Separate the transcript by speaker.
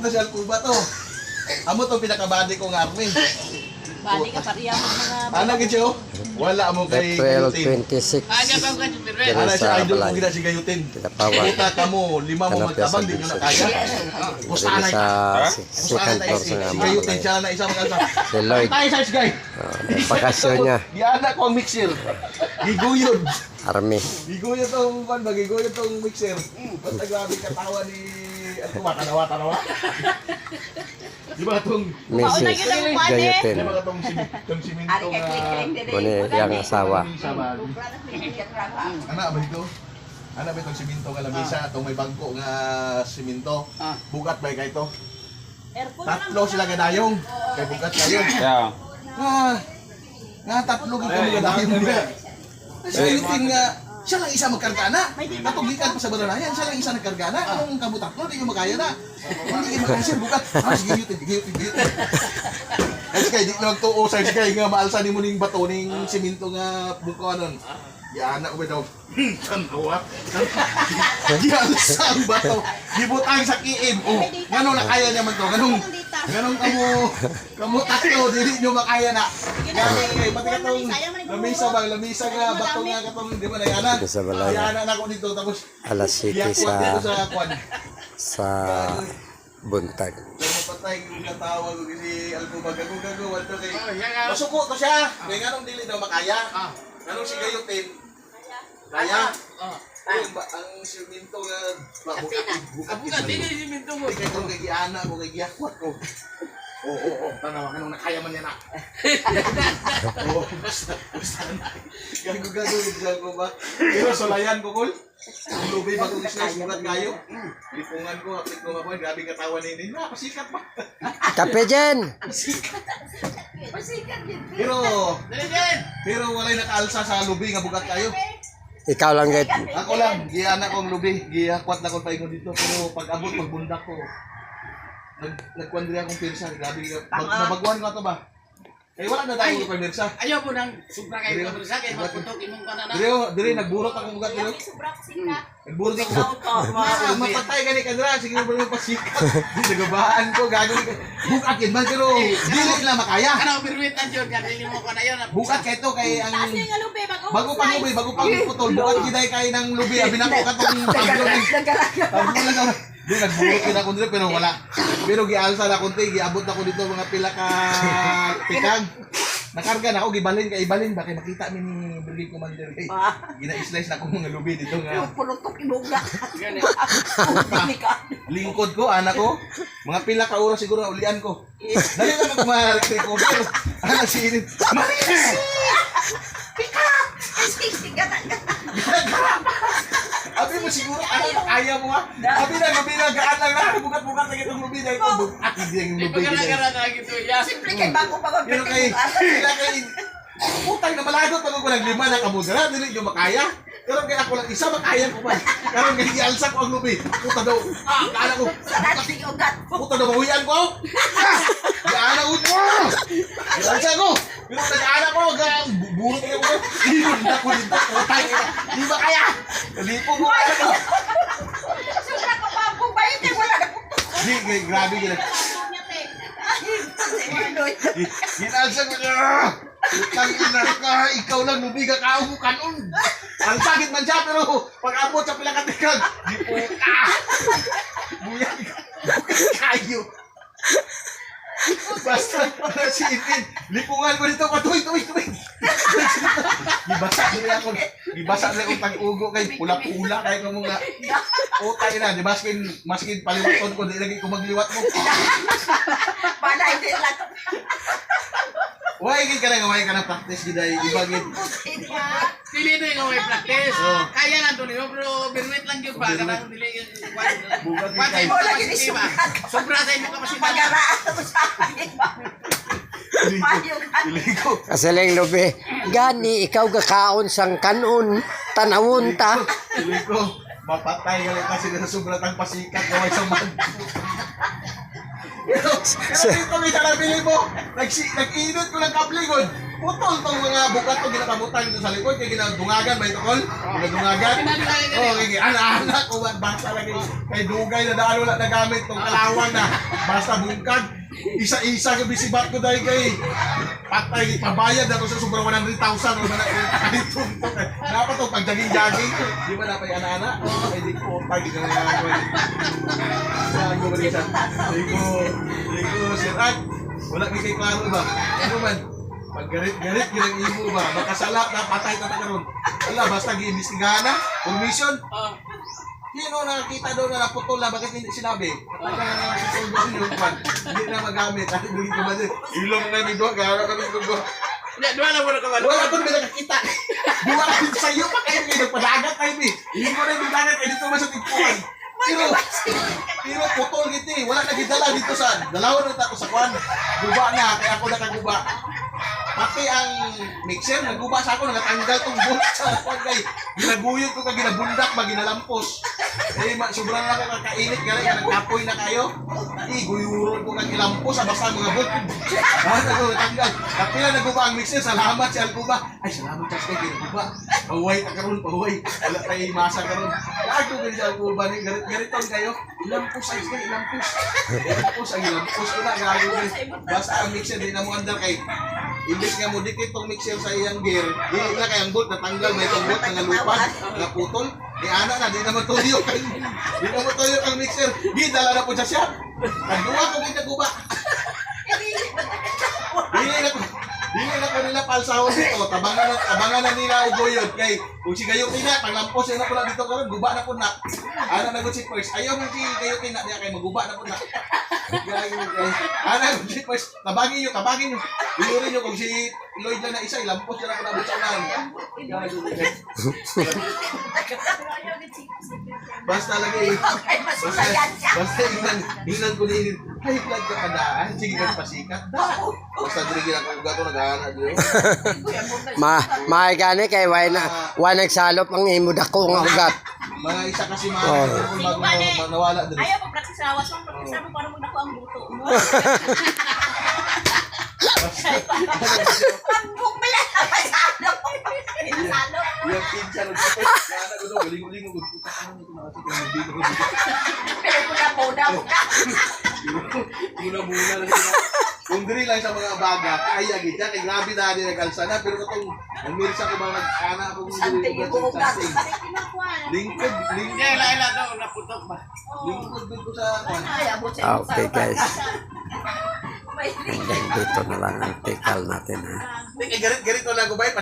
Speaker 1: na siya Alcuba to. Amo to pinakabadi ko nga army.
Speaker 2: Bali ka pariya mo mga
Speaker 1: Ana gid wala mo kay
Speaker 3: April
Speaker 1: Gayutin.
Speaker 3: 26.
Speaker 1: Ana siya
Speaker 3: sa
Speaker 1: idol ko
Speaker 3: Balay.
Speaker 1: gina si Gayutin.
Speaker 3: Pinapawa.
Speaker 1: Kita kamo lima mo
Speaker 3: Hanap
Speaker 1: magtabang
Speaker 3: yan
Speaker 1: di nyo
Speaker 3: sa
Speaker 1: na kaya.
Speaker 3: Dili
Speaker 1: Pustahan
Speaker 3: sa
Speaker 1: na.
Speaker 3: second floor sa
Speaker 1: Si Gayutin
Speaker 3: Balay.
Speaker 1: siya na isa magkalsa.
Speaker 3: Si Lloyd.
Speaker 1: Tayo sa guy.
Speaker 3: Bakasyon niya.
Speaker 1: Giana ko ang mixer. Giguyod.
Speaker 3: Army.
Speaker 1: Giguyod tong ban ba giguyod tong mixer. Basta grabe katawa ni ano ba tanawa. Di ba itong
Speaker 3: Mrs. Gayatin.
Speaker 1: di ba itong simento nga
Speaker 3: Muni yang asawa.
Speaker 1: Ana ba ito? Ana ba itong simento nga lamisa itong may bangko nga simento? Bugat ba kay ito? Tatlo sila gadayong. Kay bugat kayo. Nga tatlo gid kami gadayong niya. Kasi yung nga siya lang isa magkarga na. Natugikan pa sa balanayan, siya lang isa nagkarga na. Anong kamo tatlo, di nyo makaya na. Hindi kayo makaya bukat. Sige, giyutin. Ay, sige, di lang to, say, sige, nga maalsa ni mo ning bato, ning siminto nga buko anon. Yan, ako ba daw? Tanawa. Gialsa ang bato. Gibutang sa kiin. Oh, ganun na kaya naman to. Ganun kamo tatlo, dili nyo makaya na. Ganun, pati katong lamisa nga, bato nga katong, di ba na yanan?
Speaker 3: Sa Balay.
Speaker 1: Yanan ako dito, tapos
Speaker 3: Alas 7
Speaker 1: iyakwat dito sa kwan.
Speaker 3: sa buntag.
Speaker 1: Mapatay kung natawag ko si Alcuba gago wato kay. Masuko to siya. Kay nganong dili daw makaya. Nganong si Gayutin? Kaya. Ang siminto nga bukat
Speaker 4: dili siminto mo.
Speaker 1: kay kung kay giana ko kay giakwat ko. Oo, tanawa kanong nakaya man yan na. Oo, basta na. Gago ba? Pero solayan ko kol. Ang lubi ba kung islas bukat kayo? Lipungan ko, apit ko ako, grabe katawan ni Nina, pasikat pa.
Speaker 3: Kape dyan!
Speaker 1: Pero walay nakaalsa sa lubi nga bukat kayo.
Speaker 3: Ikaw lang gayt.
Speaker 1: Ako lang, giana ko ang lubi, giakwat na ko paingon dito, pero pag abot pagbundak ko, nagkuandri akong pirsa, grabe nabagwan ko ato ba? Eh wala na tayo ko pirsa.
Speaker 4: Ayaw mo nang sobra kayo ko sa akin, magputok imong kanana.
Speaker 1: Dire nagburot akong bukat dito. Nagburot ako. Mapatay gani ka dira, sige mo pasikat. Nagabahan ko gagawin ko. Bukat yun man pero dili na makaya.
Speaker 4: Ano birwitan jud ka dili mo ko na yon.
Speaker 1: Bukat kay to kay ang bago pang putol, bukat giday kay nang lubi, binako ka tong paglo ni. Di nagburot din ako dito pero wala. Pero gialsa na konti, giabot ako dito mga pila ka pikag. Nakarga na ako gibalin kay ibalin ba kay makita mi ni Brigade Commander kay. Gina-slice na ko mga lubi dito nga.
Speaker 2: pulutok ibuga.
Speaker 1: Lingkod ko, anak ko. Mga pila ka oras siguro na ulian ko. Dali na mag-recover. Anak si Init. Maris! Abi mo siguro, ano kaya mo ha? Abi na, gaan lang na. Bukat-bukat na itong lubi na ito. At hindi ang lubi.
Speaker 4: Pagkakagara na gito ya.
Speaker 2: Simple kay bago pa
Speaker 1: Pero kay, putang na malagot pag ako naglima na kamudra, dili nyo makaya. Pero kaya ako lang isa, makaya ko pa. Karon kaya gialsa ko ang lubi. Puta daw, kala ko.
Speaker 2: Sarating ugat.
Speaker 1: Puta daw, mahuyan ko. Gaana ko. Gialsa ko. Pero nag-aana ko, burot ko. Libon na ko dito. Putang ina. Di ba kaya? Lipo ko kaya ko.
Speaker 2: Sobra ka pa po ba yun? Wala na po.
Speaker 1: Di, grabe gila. Ginalsa ko niya. Putang ina ka, ikaw lang lubi ka kaubo kanon. Ang sakit man siya pero pag abot sa pila katikag, di po ka. Buyan ka. Kayo. Basta si Itin, lipungan ko dito, tuwing. Gibasa nila akong tag-ugo kay pula-pula kay ko mga utay na, di maskin paliwaton ko, di lagi ko magliwat mo.
Speaker 2: Para hindi lang.
Speaker 1: Why ka na practice giday ibagid.
Speaker 4: Dili na yung may practice. Kaya na to niyo pero birwit lang jud pa kanang dili yung
Speaker 1: Bugat
Speaker 4: Wala
Speaker 1: kay.
Speaker 4: mo lagi ni sobra sa imong kapasita.
Speaker 2: Pag-araan mo sa akin.
Speaker 1: Dili ko.
Speaker 3: Kasaling lubi. Gani, ikaw gakaon sang kanon. Tanawon ta.
Speaker 1: Dili ko. Mapatay galit na sila sa sobrang pasikat kaway sa mag. Pero dito may talabili mo. Nag-inot ko ng kaplingon. Putol tong mga bukat to ginakabutan dito sa likod kay ginadungagan ba ito kol? Ginadungagan. Oh, kay anak ko basta lagi kay dugay na daan wala nagamit tong kalawang na basta bungkag. Isa-isa yung bisibat ko dahil kay patay pabayad na to sa sobrang 100,000 o ba na dito. Dapat to pag jogging di ba napay ana-ana? Oh, hindi ko pag di ka na saan ko balik siya? Hindi ko sir at wala kay klaro ba? Ano man? Pag garit gilang imo ba? Makasalap na patay ka na karon. Wala basta giimbestigahan na. Permission. Sino nakakita doon na naputol na bakit hindi sinabi? Talagang sisol doon yung pan. Hindi na magamit. Ano doon ko ba din? Ilong na may doon. Kaya kami ko.
Speaker 4: Dua lang mo na kawan.
Speaker 1: Wala ko may nakakita. Buwa ko sa iyo pa kayo kayo nagpadagat tayo eh. Hindi ko na yung dagat kayo dito sa tigpuan. Pero putol gitu eh. Wala nagidala dito sa dalawa na ako sa kwan. Guba na. Kaya ako nakaguba. Pati ang mixer, naguba sa ako, nagatanggal tong bolt sa kwan kay ginaguyod ko kag ginabundak ba ginalampos. Eh sobrang na ako kakainit gani nagkapoy na kayo. Guyuron ko kag ilampos sa basta mga bolt. Ako tanggal. Tapi na naguba ang mixer, salamat si Alcuba. Ay salamat sa kay ginaguba. Paway ta karon, paway. Wala tay masa karon. Lago gani si Alcuba ni gariton kayo. Ilampos ay kay ilampos. Ilampos ay ilampos ko na gago gani. Basta ang mixer di na mo andar kay imbes nga mo dikit tong mixer sa iyang gear, di na kay ang bolt natanggal may tong bolt nga lupad, nga putol. Di ana na di na matuyo kay di na matuyo ang mixer. Di dala na po sa shop. Kadua ko ginaguba. Dili na ko nila palsahon dito. Tabangan na nila uguyod kay kung si Gayo Tina paglampos na pula dito karon guba na po na. Ana na gud si first. Ayaw man si Gayo Tina diya kay maguba na po na. Ana gud si first. Tabangin niyo. Ilurin niyo kung si Lloyd lang na isa ilampos na po na butsanan. Basta lagi. Basta ingnan ko din. Ay flag ka kadaan. Sige kag pasikat. Basta diri gyud ako gato nagana diri.
Speaker 3: Gani kay way nagsalop ang imo dako nga ugat.
Speaker 1: Mga isa kasi bago nawala diri.
Speaker 2: Ayaw mo praktis sa awas mo. Praktis mo para magdako ang buto mo. Pambuk mo yan. Masalo. Masalo.
Speaker 1: Yung pinsa ng super. Kaya ko daw, galing-galing mo. Puta ka naman ito nakasip. Dito ko dito.
Speaker 2: Pero muna.
Speaker 1: Muna lang sila. Kung diri lang sa mga baga, kaya gita. Kay grabe na din nag-alsa na. Pero katong, namirsa ko bang nag-ana ako kung
Speaker 2: Sante
Speaker 1: dili
Speaker 2: yung
Speaker 1: ko
Speaker 2: buong
Speaker 1: sa
Speaker 2: gato.
Speaker 1: sing.
Speaker 2: Bakit kinukuha?
Speaker 1: Lingkod
Speaker 4: Ila daw naputok ba?
Speaker 1: Lingkod dun ko sa kwan.
Speaker 2: Ay, abot sa
Speaker 3: Okay, guys.
Speaker 2: May
Speaker 3: Hanggang dito na lang ang tikal natin ha.
Speaker 1: Garit-garit ko lang ko ba?